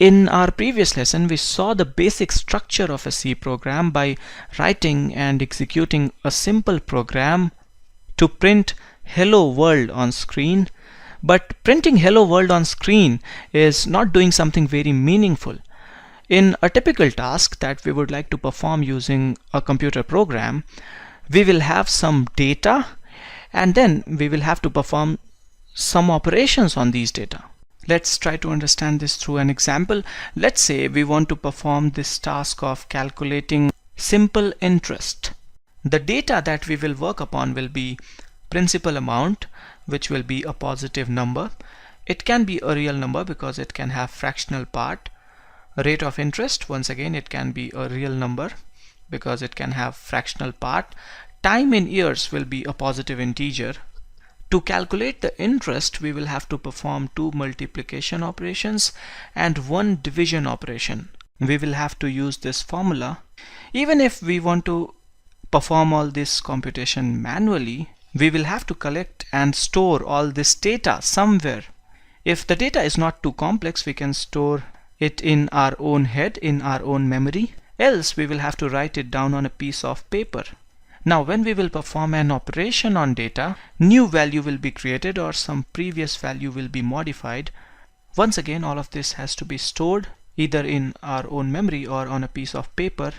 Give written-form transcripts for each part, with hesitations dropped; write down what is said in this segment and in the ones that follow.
In our previous lesson, we saw the basic structure of a C program by writing and executing a simple program to print hello world on screen. But printing hello world on screen is not doing something very meaningful. In a typical task that we would like to perform using a computer program, we will have some data and then we will have to perform some operations on these data. Let's try to understand this through an example. Let's say we want to perform this task of calculating simple interest. The data that we will work upon will be principal amount, which will be a positive number. It can be a real number because it can have fractional part. Rate of interest, once again, it can be a real number because it can have fractional part. Time in years will be a positive integer. To calculate the interest, we will have to perform 2 multiplication operations and 1 division operation. We will have to use this formula. Even if we want to perform all this computation manually, we will have to collect and store all this data somewhere. If the data is not too complex, we can store it in our own head, in our own memory. Else, we will have to write it down on a piece of paper. Now when we will perform an operation on data, new value will be created or some previous value will be modified. Once again, all of this has to be stored either in our own memory or on a piece of paper.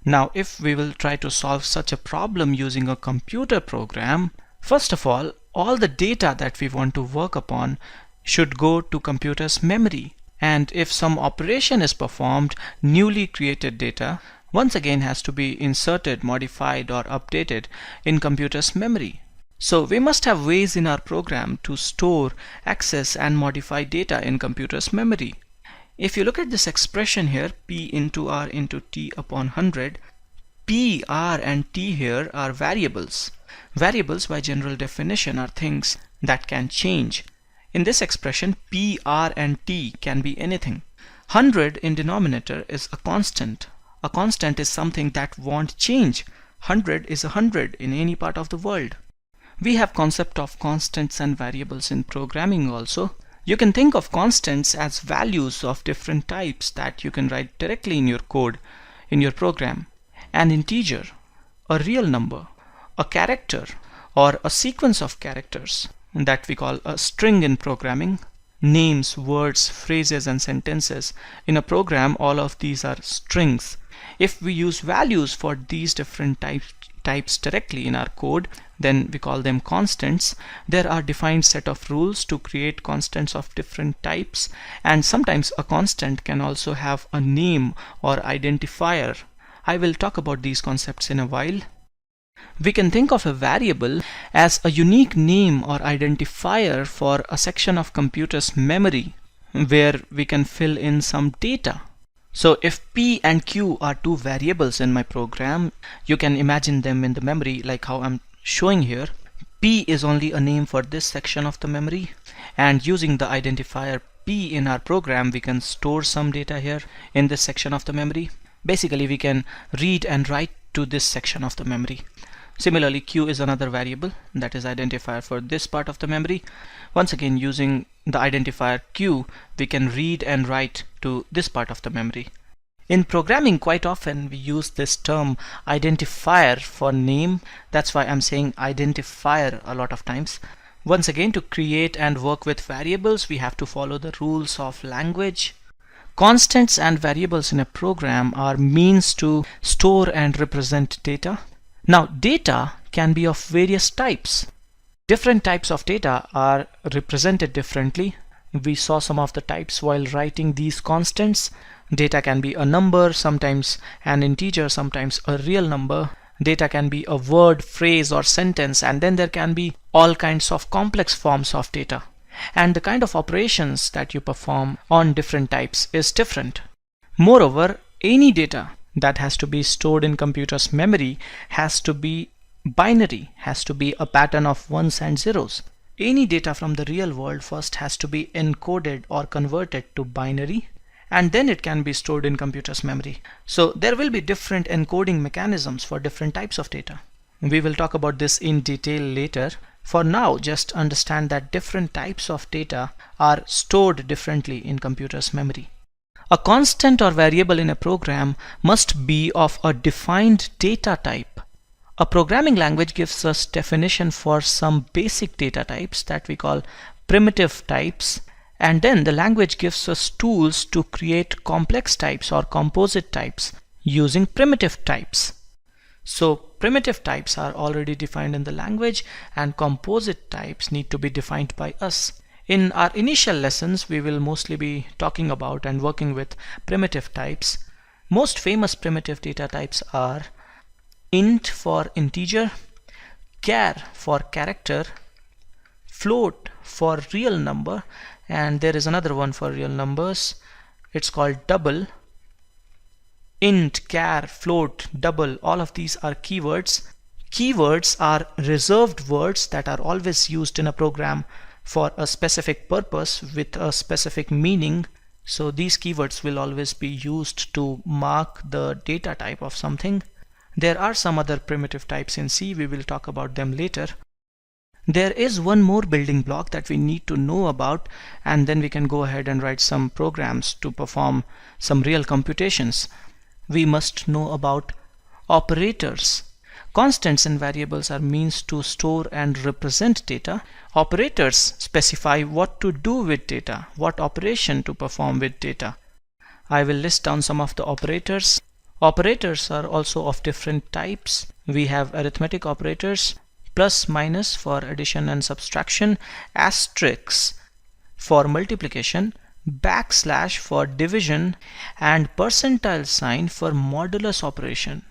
Now if we will try to solve such a problem using a computer program, first of all the data that we want to work upon should go to computer's memory. And if some operation is performed, newly created data once again has to be inserted, modified or updated in computer's memory. So we must have ways in our program to store, access and modify data in computer's memory. If you look at this expression here, P into R into T upon 100, P, R and T here are variables. Variables by general definition are things that can change. In this expression, P, R and T can be anything. 100 in denominator is a constant. A constant is something that won't change. 100 is 100 in any part of the world. We have concept of constants and variables in programming also. You can think of constants as values of different types that you can write directly in your code, in your program. An integer, a real number, a character, or a sequence of characters that we call a string in programming. Names, words, phrases and sentences. In a program, all of these are strings. If we use values for these different types directly in our code, then we call them constants. There are defined set of rules to create constants of different types, and sometimes a constant can also have a name or identifier. I will talk about these concepts in a while. We can think of a variable as a unique name or identifier for a section of computer's memory where we can fill in some data. So if P and Q are 2 variables in my program, you can imagine them in the memory like how I'm showing here. P is only a name for this section of the memory, and using the identifier P in our program, we can store some data here in this section of the memory. Basically, we can read and write to this section of the memory. Similarly, Q is another variable that is identifier for this part of the memory. Once again, using the identifier Q, we can read and write to this part of the memory. In programming, quite often we use this term identifier for name. That's why I'm saying identifier a lot of times. Once again, to create and work with variables, we have to follow the rules of language. Constants and variables in a program are means to store and represent data. Now, data can be of various types. Different types of data are represented differently. We saw some of the types while writing these constants. Data can be a number, sometimes an integer, sometimes a real number. Data can be a word, phrase or sentence, and then there can be all kinds of complex forms of data. And the kind of operations that you perform on different types is different. Moreover, any data that has to be stored in computer's memory has to be binary, has to be a pattern of ones and zeros. Any data from the real world first has to be encoded or converted to binary, and then it can be stored in computer's memory. So there will be different encoding mechanisms for different types of data. We will talk about this in detail later. For now, just understand that different types of data are stored differently in computer's memory. A constant or variable in a program must be of a defined data type. A programming language gives us definition for some basic data types that we call primitive types, and then the language gives us tools to create complex types or composite types using primitive types. So primitive types are already defined in the language, and composite types need to be defined by us. In our initial lessons, we will mostly be talking about and working with primitive types. Most famous primitive data types are int for integer, char for character, float for real number, and there is another one for real numbers. It's called double. Int, char, float, double, all of these are keywords. Keywords are reserved words that are always used in a program for a specific purpose with a specific meaning. So these keywords will always be used to mark the data type of something. There are some other primitive types in C. We will talk about them later. There is one more building block that we need to know about, and then we can go ahead and write some programs to perform some real computations. We must know about operators. Constants and variables are means to store and represent data. Operators specify what to do with data, what operation to perform with data. I will list down some of the operators. Operators are also of different types. We have arithmetic operators, plus minus for addition and subtraction, asterisk for multiplication, backslash for division, and percentile sign for modulus operation.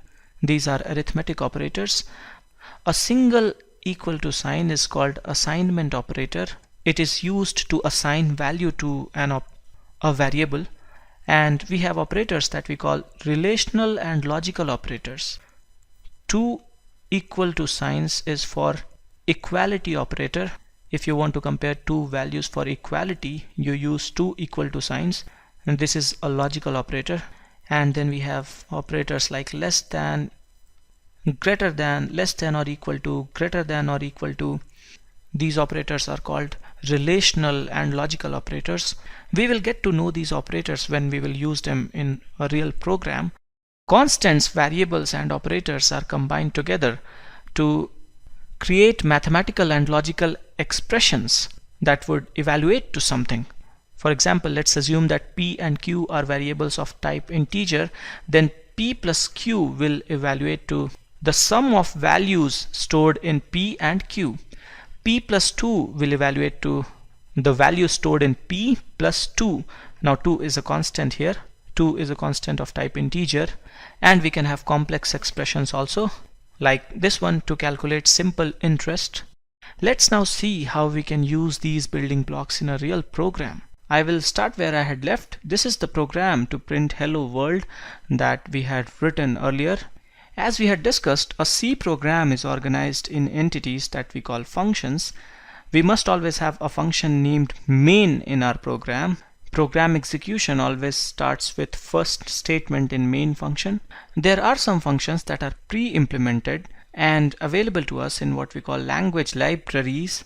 These are arithmetic operators. A single equal to sign is called assignment operator. It is used to assign value to a variable. And we have operators that we call relational and logical operators. Two equal to signs is for equality operator. If you want to compare two values for equality, you use two equal to signs, and this is a logical operator. And then we have operators like less than, greater than, less than or equal to, greater than or equal to. These operators are called relational and logical operators. We will get to know these operators when we will use them in a real program. Constants, variables, and operators are combined together to create mathematical and logical expressions that would evaluate to something. For example, let's assume that p and q are variables of type integer. Then p plus q will evaluate to the sum of values stored in p and q. P plus 2 will evaluate to the value stored in p plus 2. Now 2 is a constant here. 2 is a constant of type integer, and we can have complex expressions also, like this one to calculate simple interest. Let's now see how we can use these building blocks in a real program. I will start where I had left. This is the program to print hello world that we had written earlier. As we had discussed, a C program is organized in entities that we call functions. We must always have a function named main in our program. Program execution always starts with first statement in main function. There are some functions that are pre-implemented and available to us in what we call language libraries.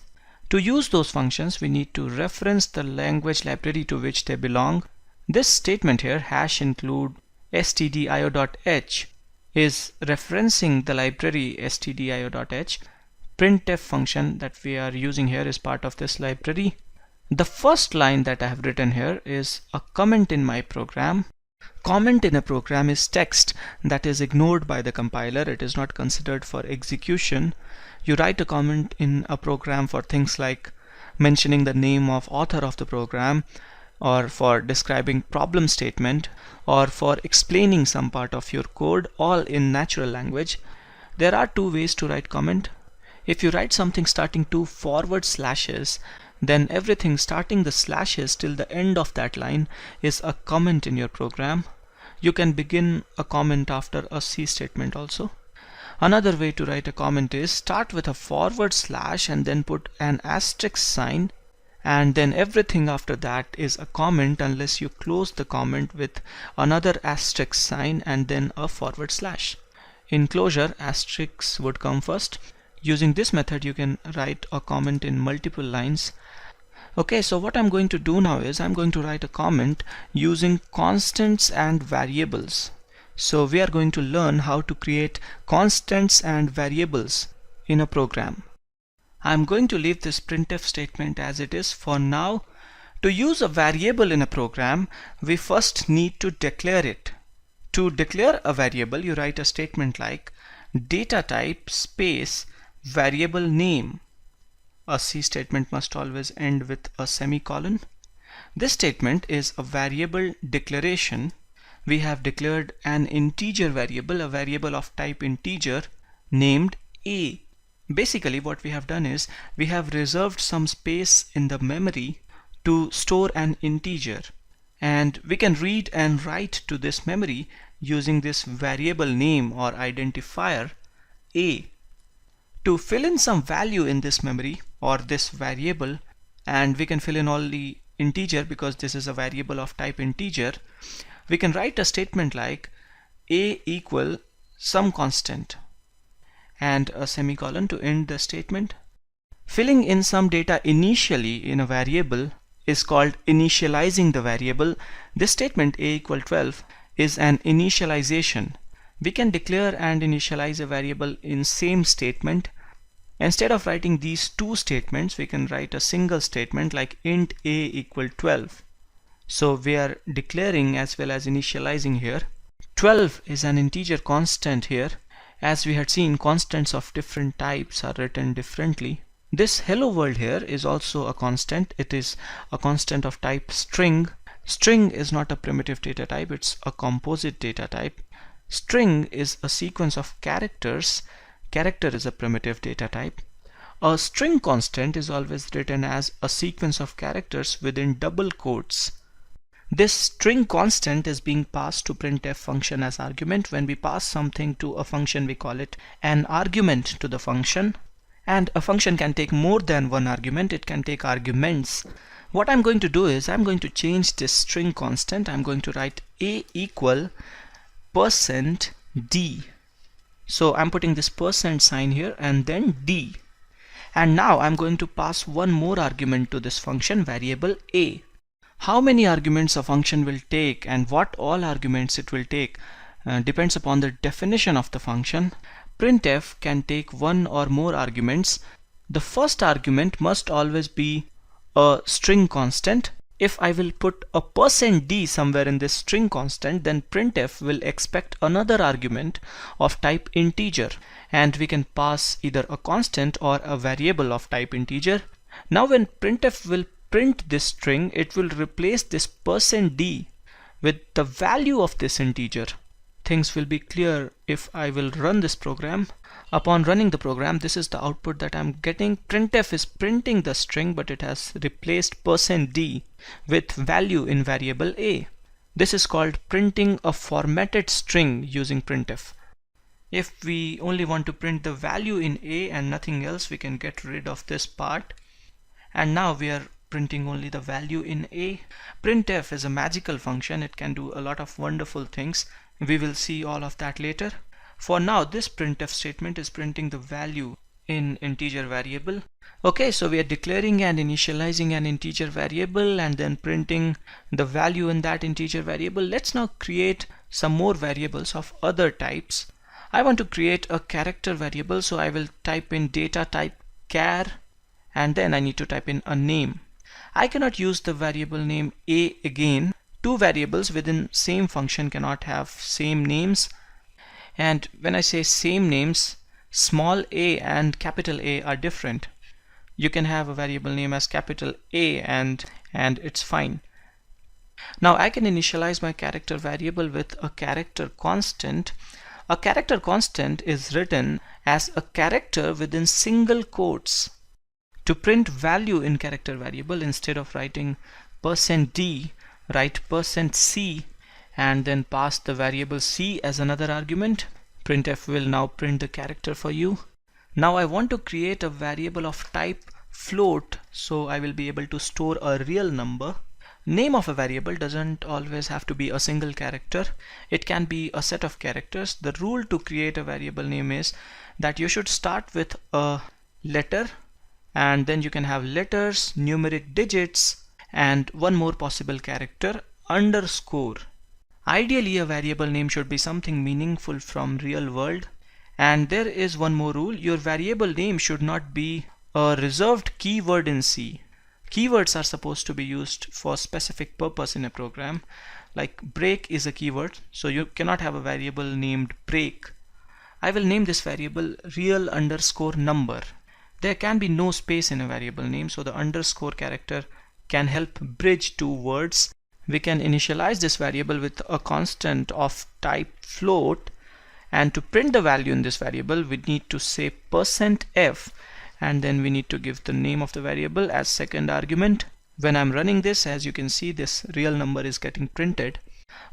To use those functions, we need to reference the language library to which they belong. This statement here, hash include stdio.h, is referencing the library stdio.h. Printf function that we are using here is part of this library. The first line that I have written here is a comment in my program. Comment in a program is text that is ignored by the compiler. It is not considered for execution. You write a comment in a program for things like mentioning the name of author of the program, or for describing problem statement, or for explaining some part of your code, all in natural language. There are two ways to write comment. If you write something starting two forward slashes, then everything starting the slashes till the end of that line is a comment in your program. You can begin a comment after a C statement also. Another way to write a comment is start with a forward slash and then put an asterisk sign, and then everything after that is a comment unless you close the comment with another asterisk sign and then a forward slash. In closure, asterisks would come first. Using this method, you can write a comment in multiple lines. Okay, so what I'm going to do now is I'm going to write a comment using constants and variables. So we are going to learn how to create constants and variables in a program. I'm going to leave this printf statement as it is for now. To use a variable in a program, we first need to declare it. To declare a variable, you write a statement like data type space variable name. A C statement must always end with a semicolon. This statement is a variable declaration. We have declared an integer variable, a variable of type integer named A. Basically what we have done is we have reserved some space in the memory to store an integer, and we can read and write to this memory using this variable name or identifier A. To fill in some value in this memory or this variable, and we can fill in all the integer because this is a variable of type integer, we can write a statement like A equal some constant and a semicolon to end the statement. Filling in some data initially in a variable is called initializing the variable. This statement A equal 12 is an initialization. We can declare and initialize a variable in same statement. Instead of writing these two statements, we can write a single statement like int A equal 12. So we are declaring as well as initializing here. 12 is an integer constant here. As we had seen, constants of different types are written differently. This hello world here is also a constant. It is a constant of type string. String is not a primitive data type, it's a composite data type. String is a sequence of characters. Character is a primitive data type. A string constant is always written as a sequence of characters within double quotes. This string constant is being passed to printf function as argument. When we pass something to a function, we call it an argument to the function. And a function can take more than one argument. It can take arguments. What I'm going to do is I'm going to change this string constant. I'm going to write A equal %d. So I'm putting this percent sign here and then d. And now I'm going to pass one more argument to this function, variable A. How many arguments a function will take and what all arguments it will take depends upon the definition of the function. Printf can take one or more arguments. The first argument must always be a string constant. If I will put a %d somewhere in this string constant, then printf will expect another argument of type integer, and we can pass either a constant or a variable of type integer. Now when printf will print this string, it will replace this %d with the value of this integer. Things will be clear if I will run this program. Upon running the program, this is the output that I'm getting. Printf is printing the string, but it has replaced %d with value in variable A. This is called printing a formatted string using printf. If we only want to print the value in A and nothing else, we can get rid of this part. And now we are printing only the value in A. Printf is a magical function. It can do a lot of wonderful things. We will see all of that later. For now, this printf statement is printing the value in integer variable. Okay, so we are declaring and initializing an integer variable and then printing the value in that integer variable. Let's now create some more variables of other types. I want to create a character variable, so I will type in data type char and then I need to type in a name. I cannot use the variable name A again. Two variables within same function cannot have same names. And when I say same names, small a and capital A are different. You can have a variable name as capital A and it's fine. Now I can initialize my character variable with a character constant. A character constant is written as a character within single quotes. To print value in character variable, instead of writing %d, write %c and then pass the variable c as another argument. Printf will now print the character for you. Now I want to create a variable of type float, so I will be able to store a real number. Name of a variable doesn't always have to be a single character. It can be a set of characters. The rule to create a variable name is that you should start with a letter and then you can have letters, numeric digits, and one more possible character, underscore. Ideally, a variable name should be something meaningful from real world. And there is one more rule: your variable name should not be a reserved keyword in C. Keywords are supposed to be used for specific purpose in a program. Like break is a keyword, so you cannot have a variable named break. I will name this variable real underscore number. There can be no space in a variable name, so the underscore character can help bridge two words. We can initialize this variable with a constant of type float, and to print the value in this variable we need to say %f, and then we need to give the name of the variable as second argument. When I'm running this, as you can see, this real number is getting printed.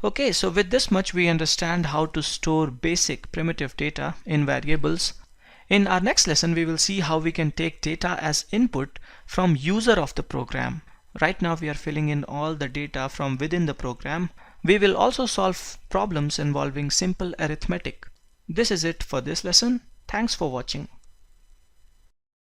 Okay, so with this much we understand how to store basic primitive data in variables. In our next lesson we will see how we can take data as input from user of the program. Right now we are filling in all the data from within the program. We will also solve problems involving simple arithmetic. This is it for this lesson. Thanks for watching.